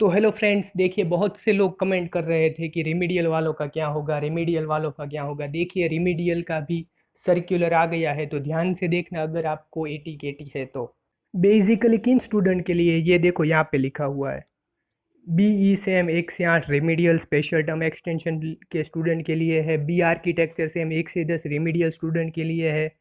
तो hello friends, देखिए बहुत से लोग कमेंट कर रहे थे कि रिमीडियल वालों का क्या होगा, रिमीडियल वालों का क्या होगा। देखिए रिमीडियल का भी सर्कुलर आ गया है, तो ध्यान से देखना अगर आपको एटी केटी है तो। बेसिकली किन स्टूडेंट के लिए, ये देखो यहाँ पे लिखा हुआ है। बीई सेम 1 से 8 रेमेडियल स्पेशल टर्म एक्सटेंशन के स्टूडेंट के लिए है। बी आर्किटेक्चर सेम 1 से 10 रेमेडियल स्टूडेंट के लिए है।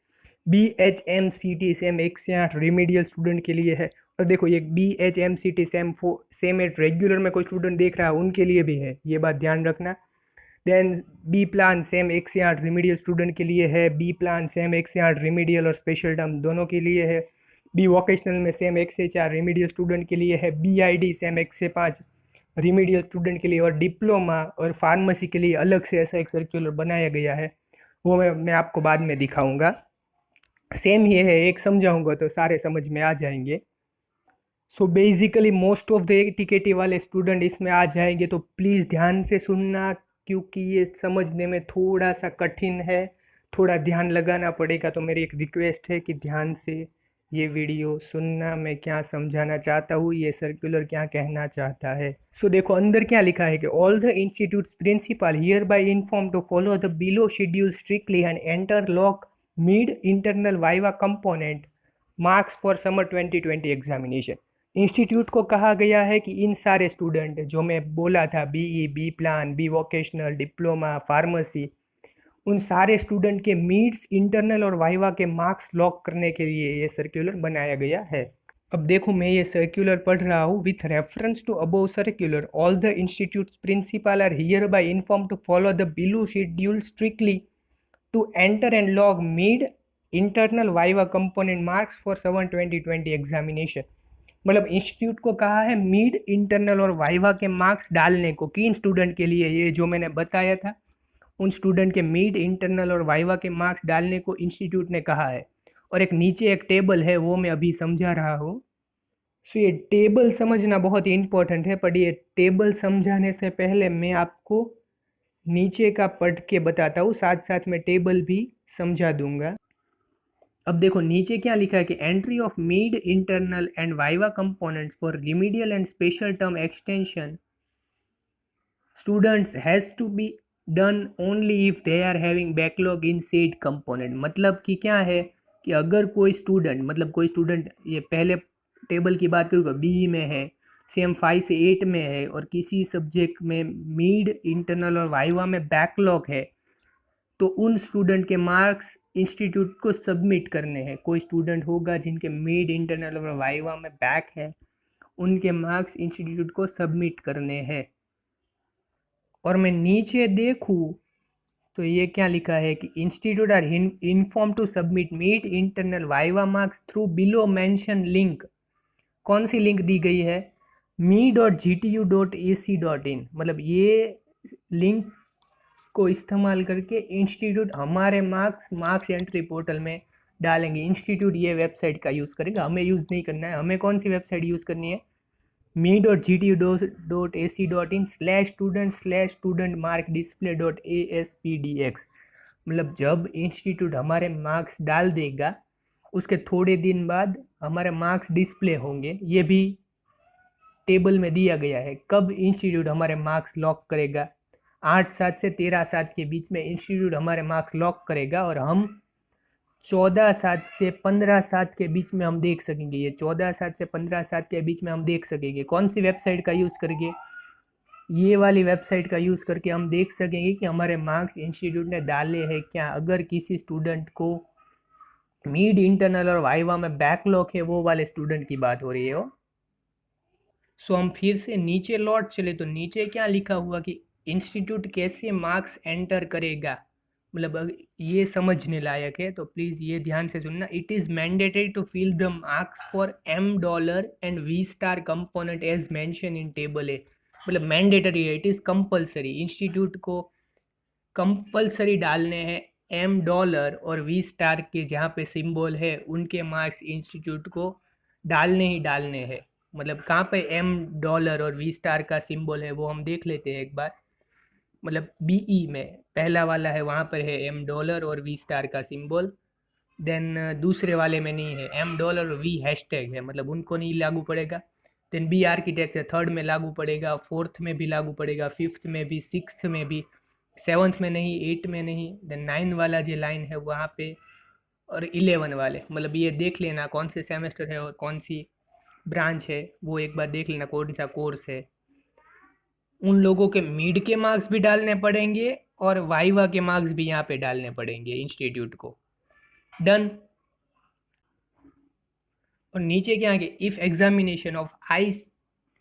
B H M C T sem 1 से 8 रेमेडियल स्टूडेंट के लिए है। और देखो ये B H M C T sem eight regular में कोई स्टूडेंट देख रहा है उनके लिए भी है, ये बात ध्यान रखना। देन बी प्लान सेम 1 से 8 रेमेडियल स्टूडेंट के लिए है। बी प्लान सेम 1 से 8 रेमेडियल और स्पेशल टर्म दोनों के लिए है। बी वोकेशनल में सेम 1 से 4 रेमेडियल स्टूडेंट के लिए है। बी आई डी सेम 1 से 5 रेमेडियल स्टूडेंट के लिए। और डिप्लोमा और फार्मेसी के लिए अलग से ऐसा एक सर्कुलर बनाया गया है, वो मैं आपको बाद में दिखाऊंगा। सेम ये है, एक समझाऊंगा तो सारे समझ में आ जाएंगे। So basically most of the टिकेटी वाले स्टूडेंट इसमें आ जाएंगे, तो प्लीज़ ध्यान से सुनना क्योंकि ये समझने में थोड़ा सा कठिन है, थोड़ा ध्यान लगाना पड़ेगा। तो मेरी एक रिक्वेस्ट है कि ध्यान से ये वीडियो सुनना, मैं क्या समझाना चाहता हूँ, ये सर्कुलर क्या कहना चाहता है। सो देखो अंदर क्या लिखा है कि all the institutes principal here by inform to follow the below schedule strictly and enter lock mid internal viva component marks for summer 2020 examination. Institute को कहा गया है कि इन सारे स्टूडेंट जो मैं बोला था, BE, B plan, B vocational, diploma, pharmacy, उन सारे स्टूडेंट के मीड्स, इंटरनल और वाइवा के मार्क्स लॉक करने के लिए ये सर्कुलर बनाया गया है। अब देखो मैं ये सर्कुलर पढ़ रहा हूँ। With reference to above circular all the institutes principal are here by inform to follow the below schedule strictly to enter and log mid internal viva component marks for summer 2020 examination. मतलब institute को कहा है mid, internal और viva के marks डालने को किन student के लिए, ये जो मैंने बताया था उन स्टूडेंट के मिड, इंटरनल और वाइवा के मार्क्स डालने को इंस्टीट्यूट ने कहा है। और एक नीचे एक टेबल है, वो मैं अभी समझा रहा हूँ। सो ये टेबल समझना बहुत ही इंपॉर्टेंट है, पर ये टेबल समझाने से पहले मैं आपको नीचे का पढ़ के बताता हूँ, साथ साथ में टेबल भी समझा दूंगा। अब देखो नीचे क्या लिखा है कि entry of mid, internal and viva components for remedial and special term extension students has to be done only if they are having backlog in said component. मतलब कि क्या है कि अगर कोई स्टूडेंट, मतलब कोई स्टूडेंट, ये पहले टेबल की बात करूँगा, बी में है, सेम 5 से 8 में है, और किसी सब्जेक्ट में मिड, इंटरनल और वाइवा में बैकलॉग है, तो उन स्टूडेंट के मार्क्स इंस्टीट्यूट को सबमिट करने हैं। कोई स्टूडेंट होगा जिनके मिड, इंटरनल और वाइवा में बैक है, उनके मार्क्स इंस्टीट्यूट को सबमिट करने हैं। और मैं नीचे देखूँ तो ये क्या लिखा है कि institute are inform to submit mid, internal, viva marks through below mention link. कौन सी लिंक दी गई है? me.gtu.ac.in। मतलब ये लिंक को इस्तेमाल करके इंस्टीट्यूट हमारे मार्क्स एंट्री पोर्टल में डालेंगे। इंस्टीट्यूट ये वेबसाइट का यूज़ करेगा, हमें यूज़ नहीं करना है। हमें कौन सी वेबसाइट यूज़ करनी है? me.gtu.ac.in/student/student-mark-display.aspdx। मतलब जब इंस्टीट्यूट हमारे मार्क्स डाल देगा उसके थोड़े दिन बाद हमारे मार्क्स डिस्प्ले होंगे। ये भी टेबल में दिया गया है। कब इंस्टीट्यूट हमारे मार्क्स लॉक करेगा? 8/7 से 13/7 के बीच में इंस्टीट्यूट हमारे मार्क्स लॉक करेगा, और हम 14/7 से 15/7 के बीच में हम देख सकेंगे। ये 14/7 से 15/7 के बीच में हम देख सकेंगे। कौन सी वेबसाइट का यूज़ करके? ये वाली वेबसाइट का यूज़ करके हम देख सकेंगे कि हमारे मार्क्स इंस्टीट्यूट ने डाले हैं क्या। अगर किसी स्टूडेंट को मिड, इंटरनल और वाइवा में बैकलॉग है, वो वाले स्टूडेंट की बात हो रही है वो। सो हम फिर से नीचे लौट चले तो नीचे क्या लिखा हुआ कि इंस्टीट्यूट कैसे मार्क्स एंटर करेगा। मतलब ये समझने लायक है, तो प्लीज़ ये ध्यान से सुनना। It is mandatory to fill the marks for $M and V* component as mention in table A. मतलब मैंडेटरी है, इट इज़ कंपलसरी। इंस्टीट्यूट को कंपलसरी डालने हैं $M और V* के जहाँ पे सिंबल है उनके मार्क्स इंस्टीट्यूट को डालने ही डालने हैं। मतलब कहाँ पे $M और V* का सिंबल है वो हम देख लेते हैं एक बार। मतलब बीई में पहला वाला है, वहाँ पर है $M और V* का सिंबल। देन दूसरे वाले में नहीं है, $M और V हैशटैग है, मतलब उनको नहीं लागू पड़ेगा। देन बी आर्किटेक्चर थर्ड में लागू पड़ेगा, फोर्थ में भी लागू पड़ेगा, फिफ्थ में भी, सिक्स्थ में भी, सेवन्थ में नहीं, एट में नहीं, देन 9 वाला जो लाइन है वहाँ पे, और 11 वाले, मतलब ये देख लेना कौन से सेमेस्टर है और कौन सी ब्रांच है, वो एक बार देख लेना कौन सा कोर्स है। उन लोगों के मिड के मार्क्स भी डालने पड़ेंगे और वाइवा के मार्क्स भी यहाँ पे डालने पड़ेंगे इंस्टीट्यूट को। डन। और नीचे क्या है, if examination of I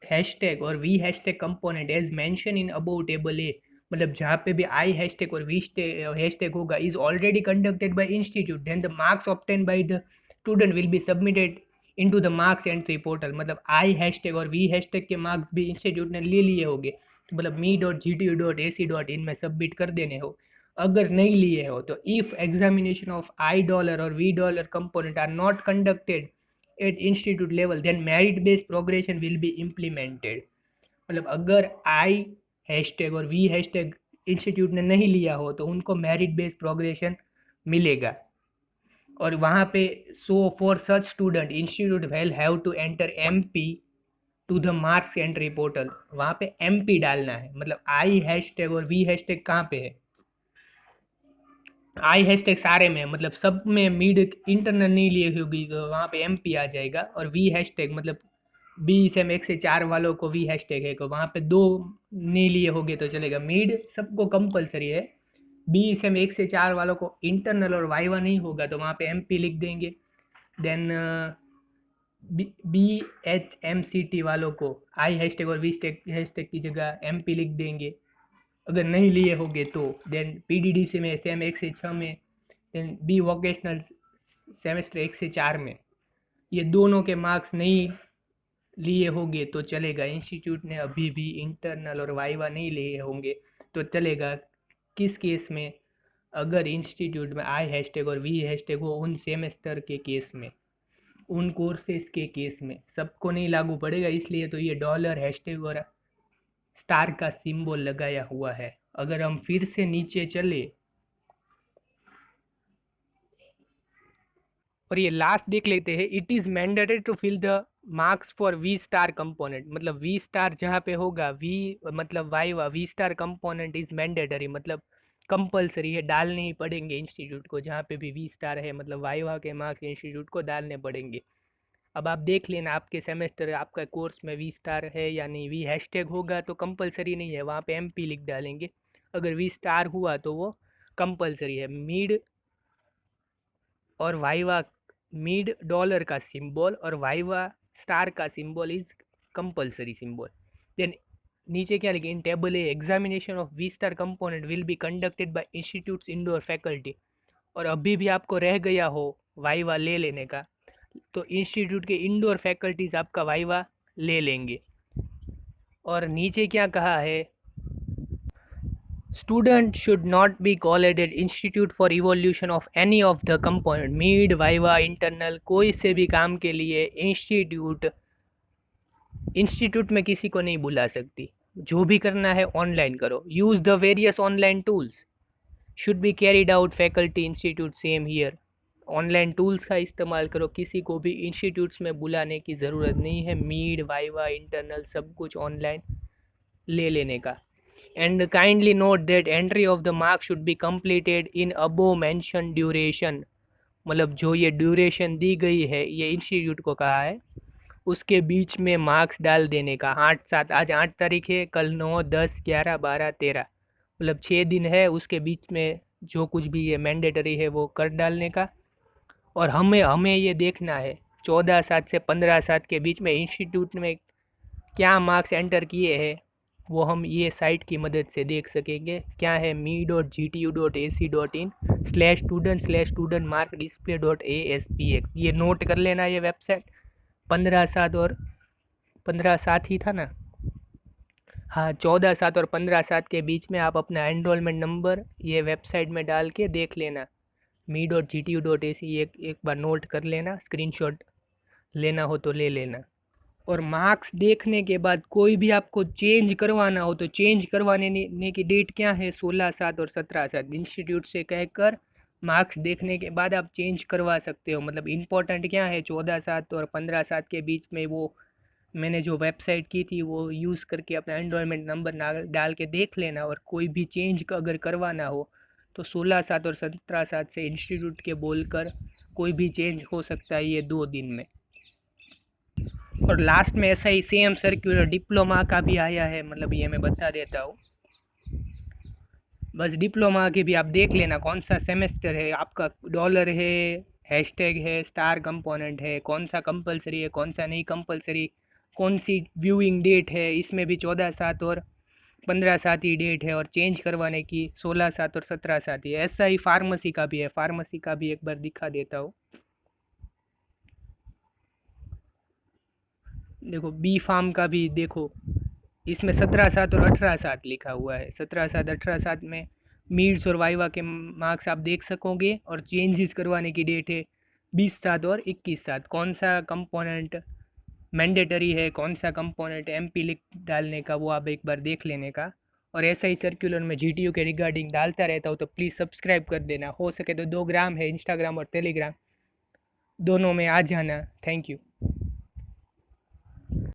hashtag और V hashtag component as mention in above table A, मतलब जहाँ पे भी आई हैशटैग और वी हैशटैग होगा, is already conducted by institute, then the marks obtain by the student will be submitted into the marks entry portal. मतलब I hashtag और V hashtag के marks भी इंस्टीट्यूट ने ले लिए होंगे, तो मतलब me.gtu.ac.in में सबमिट कर देने हो। अगर नहीं लिए हो तो if examination of I dollar और V dollar component are not conducted at institute level, then merit based progression will be implemented. मतलब अगर आई हैशटैग और वी हैशटैग इंस्टीट्यूट ने नहीं लिया हो तो उनको मेरिट बेस्ड प्रोग्रेशन मिलेगा। और वहाँ पे so for such student institute will have to enter MP to the marks entry portal, वहाँ पे एमपी डालना है। मतलब आई हैशटैग और वी हैशटैग कहाँ पे है, आई हैशटैग सारे में, मतलब सब में मिड इंटरनल नहीं लिए होगी तो वहाँ पे एमपी आ जाएगा। और वी हैशटैग मतलब बी सेम 1 से 4 वालों को वी हैशटैग है, को वहाँ पे 2 नहीं लिए होगे तो चलेगा। मिड सबको कंपलसरी है, बी सेम 1 से 4 वालों को इंटरनल और वाइवा नहीं होगा तो वहाँ पे एमपी लिख देंगे। देन BHMCT वालों को आई हैशटैग और वी हैशटैग की जगह एमपी लिख देंगे अगर नहीं लिए होंगे तो। देन PDDC में सेम 1 से 6 में, देन बी वोकेशनल सेमेस्टर 1 से 4 में, ये दोनों के मार्क्स नहीं लिए होंगे तो चलेगा। इंस्टीट्यूट ने अभी भी इंटरनल और वाइवा नहीं लिए होंगे तो चलेगा। किस केस में, अगर इंस्टीट्यूट में आई हैशटैग और वी हैशटैग हो उन सेमेस्टर के केस में, उन कोर्सेज के केस में सबको नहीं लागू पड़ेगा, इसलिए तो ये डॉलर हैशटैग और स्टार का सिंबल लगाया हुआ है। अगर हम फिर से नीचे चले और ये लास्ट देख लेते हैं, it is mandatory to fill the marks for V star component. मतलब वी स्टार जहाँ पे होगा, वी मतलब viva V star component is mandatory, मतलब कंपलसरी है, डालने ही पड़ेंगे इंस्टीट्यूट को। जहाँ पे भी वी स्टार है मतलब वाइवा के मार्क्स इंस्टीट्यूट को डालने पड़ेंगे। अब आप देख लेना आपके सेमेस्टर आपका कोर्स में वी स्टार है या नहीं। वी हैशटैग होगा तो कंपलसरी नहीं है, वहाँ पे एमपी लिख डालेंगे। अगर वी स्टार हुआ तो वो कंपलसरी है। मिड और वाइवा, मिड डॉलर का सिंबल और वाइवा स्टार का symbol is compulsory symbol. Then नीचे क्या लिखे, in table A examination of V star component will be conducted by institutes indoor faculty. और अभी भी आपको रह गया हो वाइवा ले लेने का तो इंस्टीट्यूट के इंडोर फैकल्टीज आपका वाइवा ले लेंगे। और नीचे क्या कहा है, student should not be called institute for evaluation of any of the component, mid viva internal, कोई से भी काम के लिए इंस्टीट्यूट में किसी को नहीं बुला सकती। जो भी करना है ऑनलाइन करो। Use the various online tools should be carried out faculty institute same here. Online tools का इस्तेमाल करो, किसी को भी इंस्टीट्यूट्स में बुलाने की ज़रूरत नहीं है। मीड वाइवा इंटरनल सब कुछ ऑनलाइन ले लेने का। And kindly note that entry of the marks should be completed in above mention duration. मतलब जो ये ड्यूरेशन दी गई है ये इंस्टीट्यूट को कहा है, उसके बीच में मार्क्स डाल देने का। 8-7, आज 8 तारीख है, कल 9, 10, 11, 12, 13, मतलब 6 दिन है, उसके बीच में जो कुछ भी ये मैंडेटरी है वो कर डालने का। और हमें ये देखना है 14/7 से 15/7 के बीच में इंस्टीट्यूट में क्या मार्क्स एंटर किए हैं, वो हम ये साइट की मदद से देख सकेंगे। क्या है, me.gtu.ac.in/student/student-mark-display.aspx। ये नोट कर लेना, ये वेबसाइट 15/7 और 15/7 ही था ना, हाँ 14/7 और 15/7 के बीच में आप अपना एनरोलमेंट नंबर ये वेबसाइट में डाल के देख लेना। me.gtu.ac एक बार नोट कर लेना, स्क्रीनशॉट लेना हो तो ले लेना। और मार्क्स देखने के बाद कोई भी आपको चेंज करवाना हो तो चेंज करवाने की डेट क्या है, 16/7 और 17/7। इंस्टीट्यूट से कहकर मार्क्स देखने के बाद आप चेंज करवा सकते हो। मतलब इम्पोर्टेंट क्या है, 14/7 और 15/7 के बीच में वो मैंने जो वेबसाइट की थी वो यूज़ करके अपना एनरोलमेंट नंबर डाल के देख लेना, और कोई भी चेंज अगर करवाना हो तो 16/7 और 17/7 से इंस्टीट्यूट के बोलकर कोई भी चेंज हो सकता है ये 2 दिन में। और लास्ट में ऐसा ही सेम सर्कुलर डिप्लोमा का भी आया है, मतलब ये मैं बता देता हूँ। बस डिप्लोमा के भी आप देख लेना कौन सा सेमेस्टर है आपका, डॉलर है, हैशटैग है, स्टार कंपोनेंट है, कौन सा कंपलसरी है, कौन सा नहीं कंपलसरी, कौन सी व्यूइंग डेट है। इसमें भी 14/7 और 15/7 ही डेट है, और चेंज करवाने की 16/7 और 17/7 ही है। ऐसा ही फार्मेसी का भी है, फार्मेसी का भी एक बार दिखा देता हूँ। देखो बी फार्म का भी देखो, इसमें 17/7 और 18/7 लिखा हुआ है। 17/7 18/7 में मीड्स और वाइवा के मार्क्स आप देख सकोगे, और चेंजेस करवाने की डेट है 20/7 और 21/7। कौन सा कंपोनेंट मैंडेटरी है, कौन सा कंपोनेंट एमपी लिख डालने का, वो आप एक बार देख लेने का। और ऐसा ही सर्कुलर में जीटीयू के रिगार्डिंग डालता रहता हूँ, तो प्लीज़ सब्सक्राइब कर देना। हो सके तो 2 ग्राम है इंस्टाग्राम और टेलीग्राम, दोनों में आ जाना। Thank you.